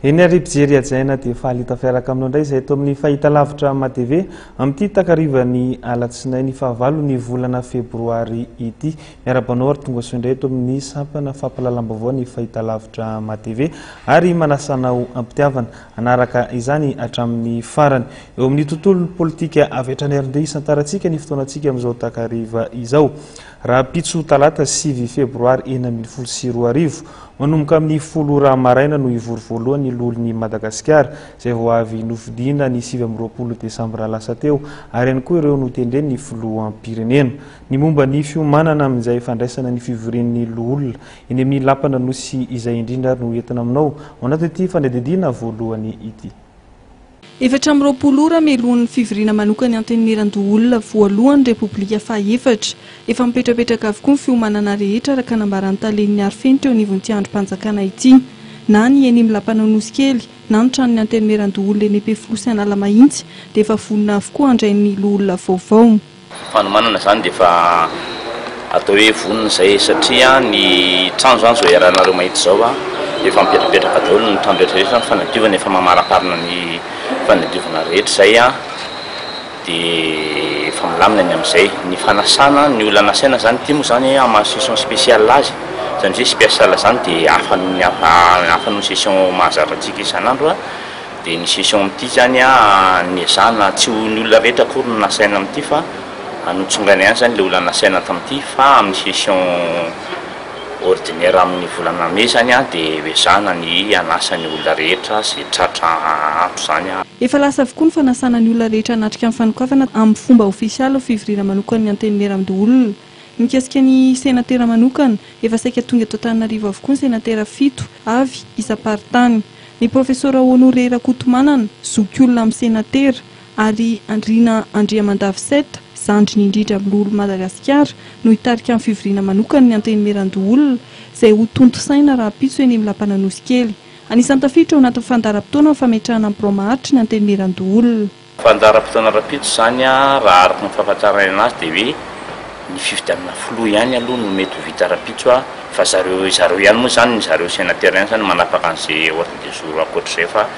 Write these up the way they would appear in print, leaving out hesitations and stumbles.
Eny ary mpijery ajaina dia fahalita fiaraka aminao indray izay eto amin'ny fahitalavitra MATV amin'ity takarivany alatsinainy fahavalo ny volana febroary ity. Miarabanao ary tonga soa indray eto amin'ny sampana fampalalam-baovao ny fahitalavitra MATV ary manasanao ampitiavana anaraka izany hatramin'ny farany. Eo amin'ny tontolo politika avy hatrany arindray isan-taratsika ny fotoanantsika amin'izao takariva izao. Raha pitso talata 7 febroary 2024 manomboka amin'ny 10 raha maraina no ivory voalohany lolon'ny Madagasikara izay vao avy novidiana ny 20 desambra lasa teo ary ihany koa ireo notendreny ny filoham-pirenena. Ny momba ny fiomanana amin'izay fandraisana ny fivorian'ny loholona eny amin'ny lampana nosy izay indrindra no entina aminao ao anatin'ity fanadidina voalohany ity. Efatra amby 20 ora melohan'ny fivoriana manokana antenimiran-doholona voalohany Repoblika Fahefatra. Efa mipetrapetraka avokoa ny fiomanana rehetra araka nambaran'ny talen'ny arifeny teo anivon'ity androm-panjakana ity. Na ny eny amin'ny lampana nosy kely na ny tranon'ny antenimiran-doholona eny Ampefilosa Analamahitsy dia efa vonona avokoa handrain'ny loholona vaovao. Fanomanana zany dia efa atao hoe vonona izay satria ny trano zany zao iarahanareo mahitsy zao efa mipetrapetraka daholo ny trano rehetrarehetra ny fanadiovana efa mamaraparina ny fanadiovana rehetra zay dia efa milamina ny amin'izay ny fanasana ny olona nasaina zany ity moa zany amin'ny session spéciale azy zany hoe spécial zany dia hafa ny session mahazatra antsika isan'andro dia ny session amin'ity zany niezahana tsy ny olona rehetra akory no nasaina amin'ity fa anotsongany ihany zany le olona nasaina tamin'ity fa amin'ny session ordinaire amin'ny volana May zany dia ezahana ny anasany olona rehetra sy tratra ato zany. Efa lasa avokoa ny fanasana ny olona rehetra anatrika amin'ny fanokafana amin'ny fomba ofisialy ho fivoriana manokana ny antenimiran-doholona. Mikasika ny senatera manokana efa saika tonga eto Antananarivo avokoa ny senatera 7 avy isa-paritany. Ny profesora Honoré Rakotomanana zoky olona amin'ny senatera ary Andrina Andriamandavy 7 zandriny indrindra amin'ny lolo Madagasikara no hitarika amin'ny fivoriana manokana ny antenimiran-doholona izay ho tonto saina raha pitso eny amin'ny lampana nosy kely. Anisan'ny tafiditra ao anatin'ny fandaharam-potoana fametrahana amin'ny Promahatry ny antenimiran-doholona. Fandaharam-potoana raha pitso zany raha araka ny fahafantarana azy dia hoe ny fifidianana filoha ihany aloha no mety ho vita raha-pitso fa zareo ihany moa zany ny zareo senatera ihany zany manapaka an'izay ordre du jour ankoatr'izay fa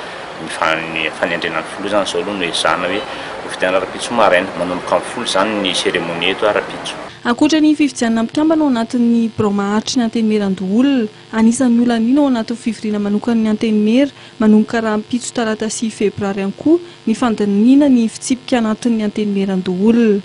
ny fanendrenan'ny filoha zany zao aloha no ezahana hoe fifidianana raha-pitso maraina manomboka amin'ny 10 zany ny seremonia eto raha-pitso. Ankoatra ny fifidianana mpikambana ao anatin'ny Promahatry ny antenimiran-doholona, anisan'ny olana iny ao anatin'ny fivoriana manokana ny antenimera manomboka raha-pitso talata 6 febroary ihany koa ny fandiniana ny fitsipika anatin'ny antenimiran-doholona.